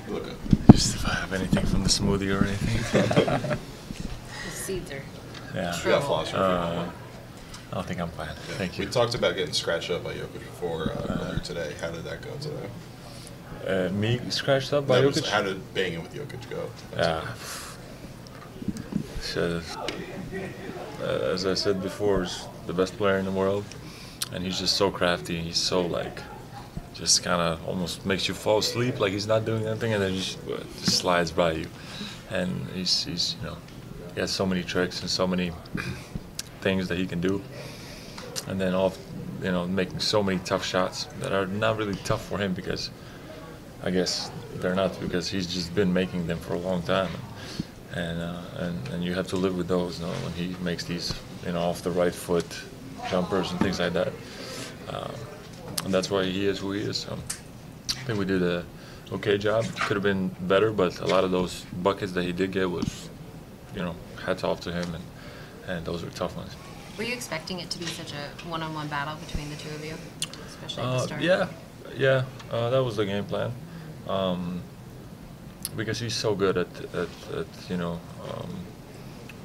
Look good. Just if I have anything from the smoothie or anything. The seeds are. Yeah. You got floss I don't think I'm fine. Yeah. Thank you. We talked about getting scratched up by Jokic before earlier today. How did that go today? Me scratched up by Jokic? How did banging with Jokic go? Yeah. As I said before, he's the best player in the world, and he's just so crafty. He's so just kind of almost makes you fall asleep, like he's not doing anything, and then just slides by you. And he's he has so many tricks and so many things that he can do, and then making so many tough shots that are not really tough for him because I guess they're not, because he's just been making them for a long time. And you have to live with those, when he makes these, off the right foot jumpers and things like that. And that's why he is who he is. So I think we did a okay job. Could have been better, but a lot of those buckets that he did get was, hats off to him, and those were tough ones. Were you expecting it to be such a one-on-one battle between the two of you, especially at the start? Yeah. That was the game plan. Because he's so good at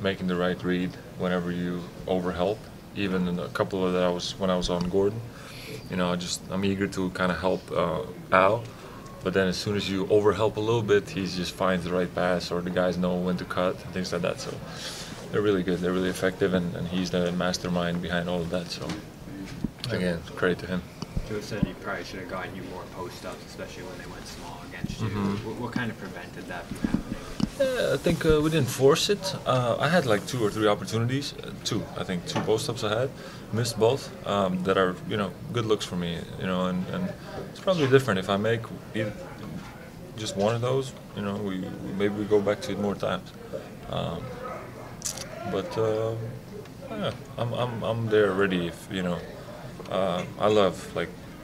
making the right read whenever you overhelp. Even in a couple of that when I was on Gordon, I'm eager to kind of help Al, but then as soon as you overhelp a little bit, he just finds the right pass, or the guys know when to cut and things like that. So they're really good, they're really effective, and he's the mastermind behind all of that. So again, credit to him. Joe said he probably should have gotten you more post-ups, especially when they went small against you. What kind of prevented that from happening? I think we didn't force it. I had like 2 or 3 opportunities. Two post-ups I had. Missed both. That are, good looks for me. And it's probably different if I make just one of those. Maybe we go back to it more times. I'm there ready if, I love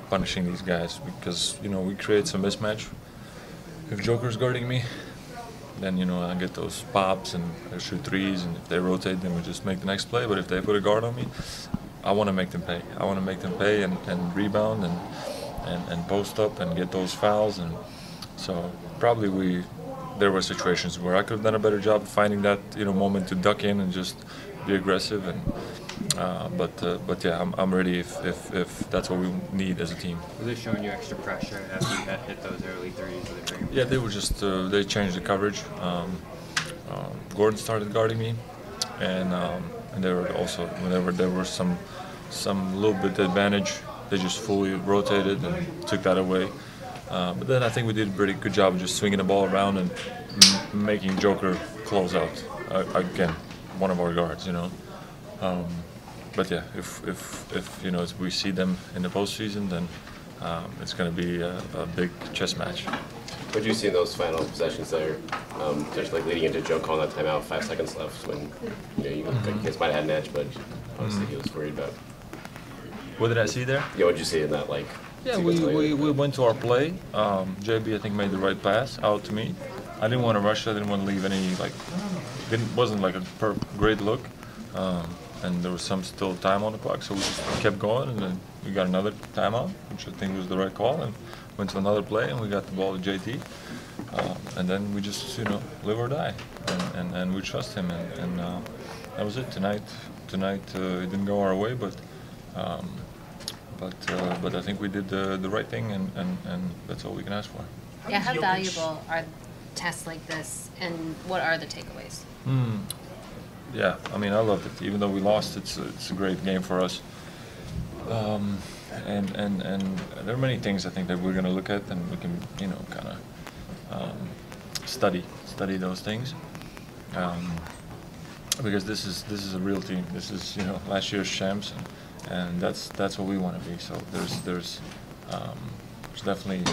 punishing these guys because we create some mismatch. If Joker's guarding me, then I get those pops and I shoot threes, and if they rotate, then we just make the next play. But if they put a guard on me, I want to make them pay. I want to make them pay and rebound and post up and get those fouls. And so probably there were situations where I could have done a better job finding that moment to duck in and just be aggressive. And but yeah, I'm ready if that's what we need as a team. Was it showing you extra pressure after you had hit those early threes? Yeah, they were just they changed the coverage. Gordon started guarding me, and they were also, whenever there was some little bit advantage, they just fully rotated and took that away. But then I think we did a pretty good job of just swinging the ball around and making Joker close out. Again, one of our guards, But yeah, if we see them in the postseason, then it's going to be a big chess match. What did you see in those final possessions there, just leading into Joe calling that timeout, 5 seconds left, when you guys might have had an edge, but obviously he was worried about. What did I see there? Yeah, what did you see in that Yeah, we went to our play. JB, I think, made the right pass out to me. I didn't want to rush. I didn't want to leave any wasn't a great look. And there was some still time on the clock, so we just kept going, and then we got another timeout, which I think was the right call, and went to another play, and we got the ball to JT, and then we just live or die, and we trust him, and that was it tonight. Tonight it didn't go our way, but I think we did the right thing, and that's all we can ask for. Yeah, how valuable are tests like this, and what are the takeaways? Yeah, I mean, I loved it. Even though we lost, it's a great game for us. And there are many things I think that we're going to look at, and we can, kind of study those things. Because this is a real team. This is last year's champs, and that's what we want to be. So there's definitely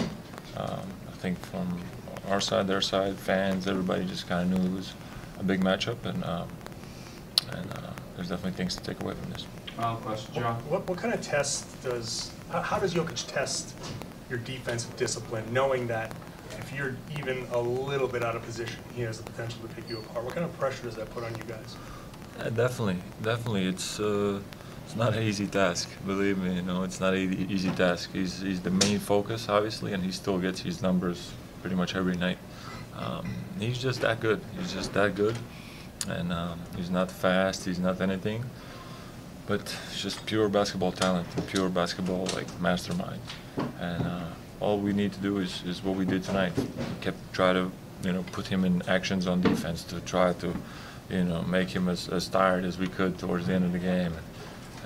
I think from our side, their side, fans, everybody just kind of knew it was a big matchup, and there's definitely things to take away from this. Final question, John. What kind of test how does Jokic test your defensive discipline, knowing that if you're even a little bit out of position, he has the potential to pick you apart? What kind of pressure does that put on you guys? Definitely. It's not an easy task. Believe me, it's not an easy task. He's the main focus, obviously, and he still gets his numbers pretty much every night. He's just that good. He's just that good, and he's not fast. He's not anything, but it's just pure basketball talent, pure basketball mastermind. And all we need to do is what we did tonight. We kept trying to put him in actions on defense to try to make him as tired as we could towards the end of the game.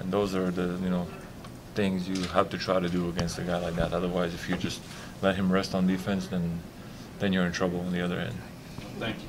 And those are the things you have to try to do against a guy like that. Otherwise, if you just let him rest on defense, then you're in trouble on the other end. Thank you.